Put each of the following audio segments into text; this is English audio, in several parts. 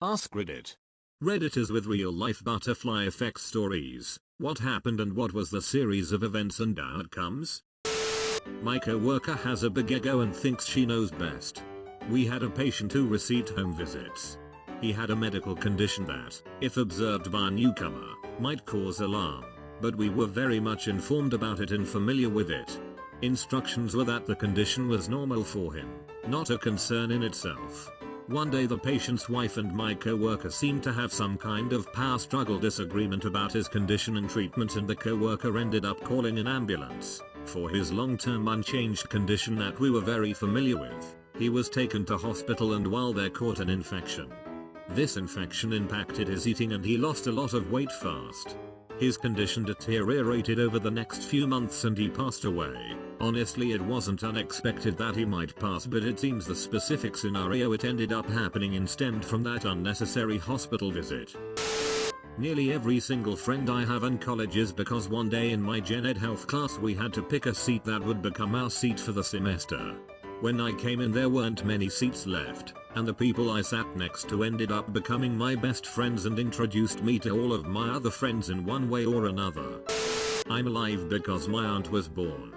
AskReddit. Redditors with real-life butterfly effect stories. What happened and what was the series of events and outcomes? My coworker has a big ego and thinks she knows best. We had a patient who received home visits. He had a medical condition that, if observed by a newcomer, might cause alarm, but we were very much informed about it and familiar with it. Instructions were that the condition was normal for him, not a concern in itself. One day the patient's wife and my coworker seemed to have some kind of power struggle disagreement about his condition and treatment, and the coworker ended up calling an ambulance for his long-term unchanged condition that we were very familiar with. He was taken to hospital and while there caught an infection. This infection impacted his eating and he lost a lot of weight fast. His condition deteriorated over the next few months and he passed away. Honestly, it wasn't unexpected that he might pass, but it seems the specific scenario it ended up happening in stemmed from that unnecessary hospital visit. Nearly every single friend I have in college is because one day in my gen ed health class we had to pick a seat that would become our seat for the semester. When I came in there weren't many seats left, and the people I sat next to ended up becoming my best friends and introduced me to all of my other friends in one way or another. I'm alive because my aunt was born.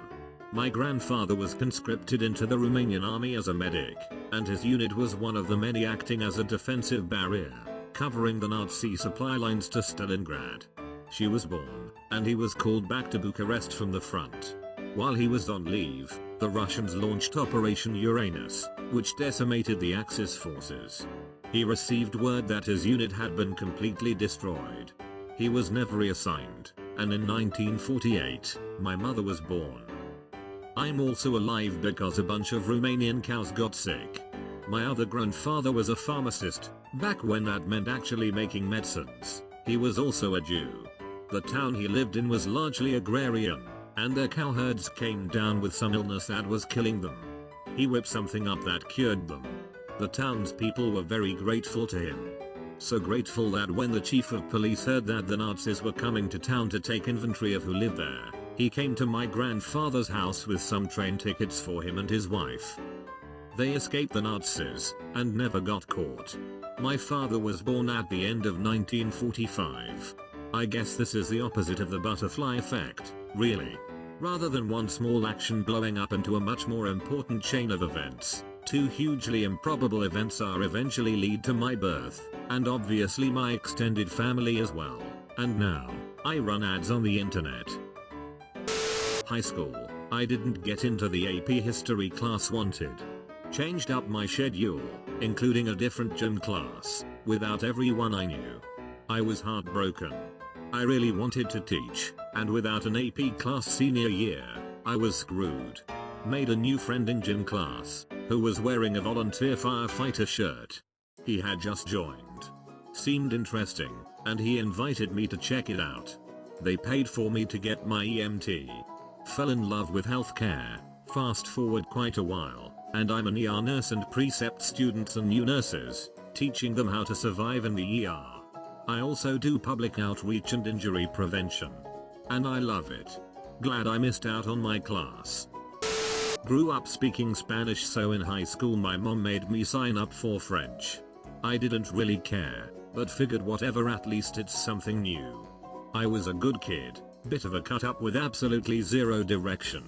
My grandfather was conscripted into the Romanian army as a medic, and his unit was one of the many acting as a defensive barrier, covering the Nazi supply lines to Stalingrad. She was born, and he was called back to Bucharest from the front. While he was on leave, the Russians launched Operation Uranus, which decimated the Axis forces. He received word that his unit had been completely destroyed. He was never reassigned, and in 1948, my mother was born. I'm also alive because a bunch of Romanian cows got sick. My other grandfather was a pharmacist, back when that meant actually making medicines. He was also a Jew. The town he lived in was largely agrarian, and their cow herds came down with some illness that was killing them. He whipped something up that cured them. The townspeople were very grateful to him. So grateful that when the chief of police heard that the Nazis were coming to town to take inventory of who lived there, he came to my grandfather's house with some train tickets for him and his wife. They escaped the Nazis, and never got caught. My father was born at the end of 1945. I guess this is the opposite of the butterfly effect, really. Rather than one small action blowing up into a much more important chain of events, two hugely improbable events are eventually lead to my birth, and obviously my extended family as well. And now, I run ads on the internet. High school, I didn't get into the AP history class wanted. Changed up my schedule, including a different gym class, without everyone I knew. I was heartbroken. I really wanted to teach, and without an AP class senior year, I was screwed. Made a new friend in gym class, who was wearing a volunteer firefighter shirt. He had just joined. Seemed interesting, and he invited me to check it out. They paid for me to get my EMT. Fell in love with healthcare. Fast forward quite a while, and I'm an ER nurse and precept students and new nurses, teaching them how to survive in the ER. I also do public outreach and injury prevention. And I love it. Glad I missed out on my class. Grew up speaking Spanish, so in high school my mom made me sign up for French. I didn't really care, but figured whatever, at least it's something new. I was a good kid, bit of a cut up with absolutely zero direction.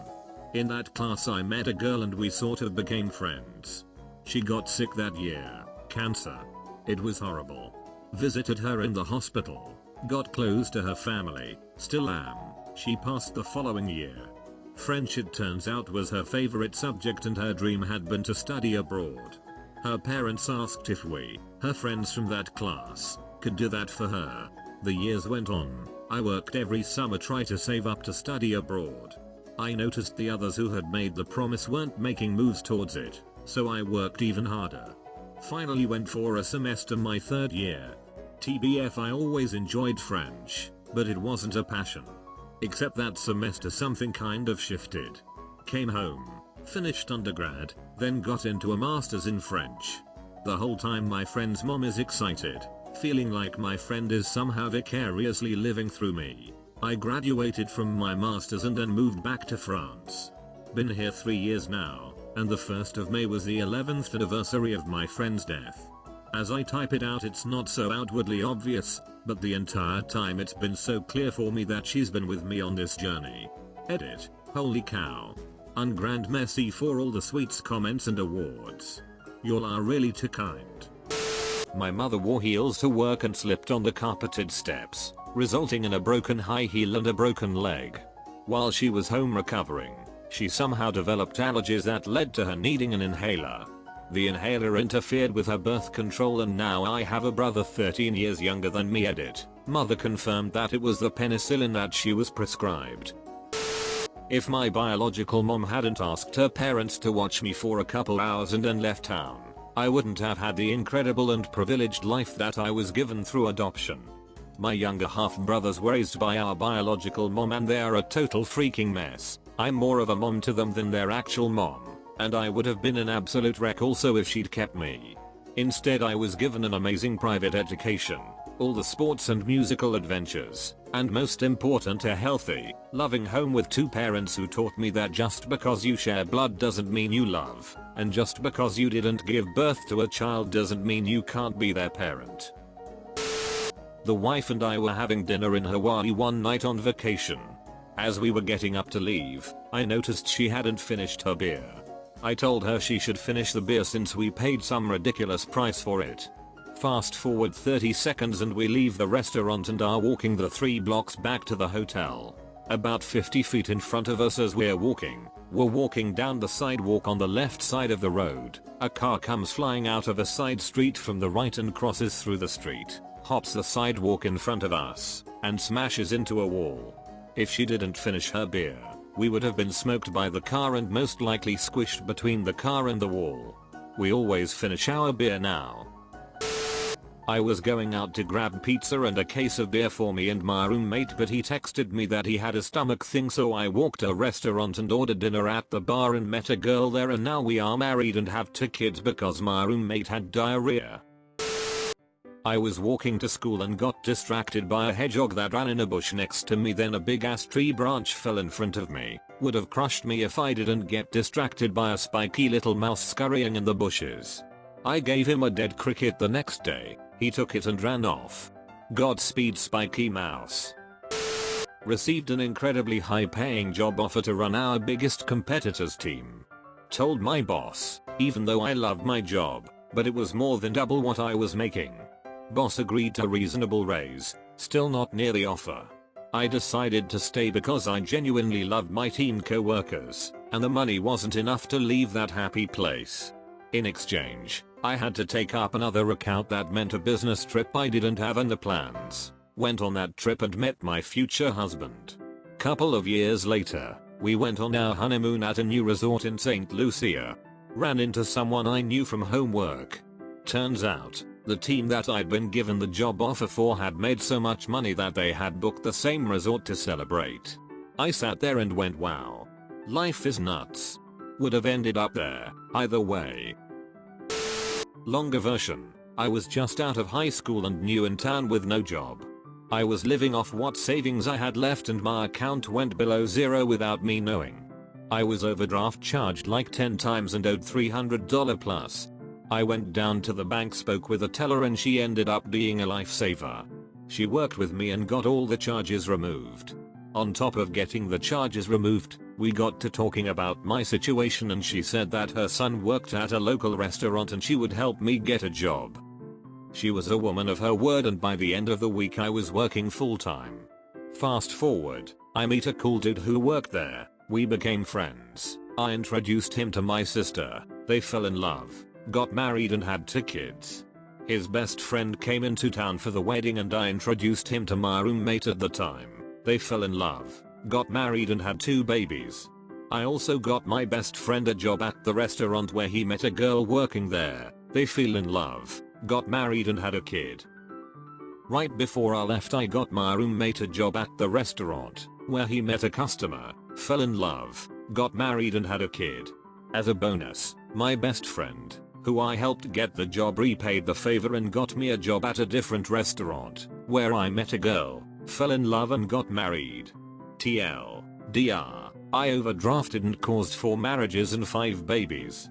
In that class I met a girl and we sort of became friends. She got sick that year, cancer. It was horrible. Visited her in the hospital, got close to her family, still am. She passed the following year. French, it turns out, was her favorite subject and her dream had been to study abroad. Her parents asked if we, her friends from that class, could do that for her. The years went on. I worked every summer try to save up to study abroad. I noticed the others who had made the promise weren't making moves towards it, so I worked even harder. Finally went for a semester my third year. TBF, I always enjoyed French, but it wasn't a passion. Except that semester something kind of shifted. Came home, finished undergrad, then got into a master's in French. The whole time my friend's mom is excited, feeling like my friend is somehow vicariously living through me. I graduated from my master's and then moved back to France. Been here 3 years now, and the 1st of May was the 11th anniversary of my friend's death. As I type it out it's not so outwardly obvious, but the entire time it's been so clear for me that she's been with me on this journey. Edit. Holy cow. Ungrand Messi for all the sweets, comments and awards. Y'all are really too kind. My mother wore heels to work and slipped on the carpeted steps, resulting in a broken high heel and a broken leg. While she was home recovering, she somehow developed allergies that led to her needing an inhaler. The inhaler interfered with her birth control and now I have a brother 13 years younger than me. Edit. Mother confirmed that it was the penicillin that she was prescribed. If my biological mom hadn't asked her parents to watch me for a couple hours and then left town, I wouldn't have had the incredible and privileged life that I was given through adoption. My younger half brothers were raised by our biological mom and they are a total freaking mess. I'm more of a mom to them than their actual mom. And I would have been an absolute wreck also if she'd kept me. Instead I was given an amazing private education, all the sports and musical adventures, and most important a healthy, loving home with two parents who taught me that just because you share blood doesn't mean you love, and just because you didn't give birth to a child doesn't mean you can't be their parent. The wife and I were having dinner in Hawaii one night on vacation. As we were getting up to leave, I noticed she hadn't finished her beer. I told her she should finish the beer since we paid some ridiculous price for it. Fast forward 30 seconds and we leave the restaurant and are walking the 3 blocks back to the hotel. About 50 feet in front of us as we're walking down the sidewalk on the left side of the road. A car comes flying out of a side street from the right and crosses through the street, hops the sidewalk in front of us, and smashes into a wall. If she didn't finish her beer, we would have been smoked by the car and most likely squished between the car and the wall. We always finish our beer now. I was going out to grab pizza and a case of beer for me and my roommate, but he texted me that he had a stomach thing, so I walked to a restaurant and ordered dinner at the bar and met a girl there, and now we are married and have 2 kids because my roommate had diarrhea. I was walking to school and got distracted by a hedgehog that ran in a bush next to me, then a big ass tree branch fell in front of me. Would have crushed me if I didn't get distracted by a spiky little mouse scurrying in the bushes. I gave him a dead cricket the next day. He took it and ran off. Godspeed, spiky mouse. Received an incredibly high paying job offer to run our biggest competitor's team. Told my boss, even though I loved my job, but it was more than double what I was making. Boss agreed to a reasonable raise, still not near the offer. I decided to stay because I genuinely loved my team co-workers, and the money wasn't enough to leave that happy place. In exchange, I had to take up another account that meant a business trip I didn't have in the plans. Went on that trip and met my future husband. Couple of years later, we went on our honeymoon at a new resort in St. Lucia. Ran into someone I knew from homework. Turns out, the team that I'd been given the job offer for had made so much money that they had booked the same resort to celebrate. I sat there and went, wow. Life is nuts. Would have ended up there, either way. Longer version. I was just out of high school and new in town with no job. I was living off what savings I had left and my account went below zero without me knowing. I was overdraft charged like 10 times and owed $300 plus. I went down to the bank, spoke with a teller, and she ended up being a lifesaver. She worked with me and got all the charges removed. On top of getting the charges removed, we got to talking about my situation and she said that her son worked at a local restaurant and she would help me get a job. She was a woman of her word and by the end of the week I was working full time. Fast forward, I meet a cool dude who worked there. We became friends. I introduced him to my sister. They fell in love, got married and had 2 kids. His best friend came into town for the wedding and I introduced him to my roommate at the time. They fell in love, got married and had 2 babies. I also got my best friend a job at the restaurant where he met a girl working there. They fell in love, got married and had a kid. Right before I left I got my roommate a job at the restaurant where he met a customer, fell in love, got married and had a kid. As a bonus, my best friend, who I helped get the job, repaid the favor and got me a job at a different restaurant where I met a girl, fell in love and got married. TLDR, I overdrafted and caused 4 marriages and 5 babies.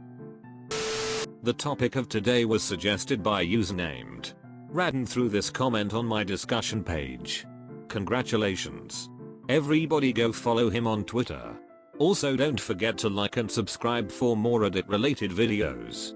The topic of today was suggested by a user named Radden through this comment on my discussion page. Congratulations. Everybody go follow him on Twitter. Also don't forget to like and subscribe for more Reddit related videos.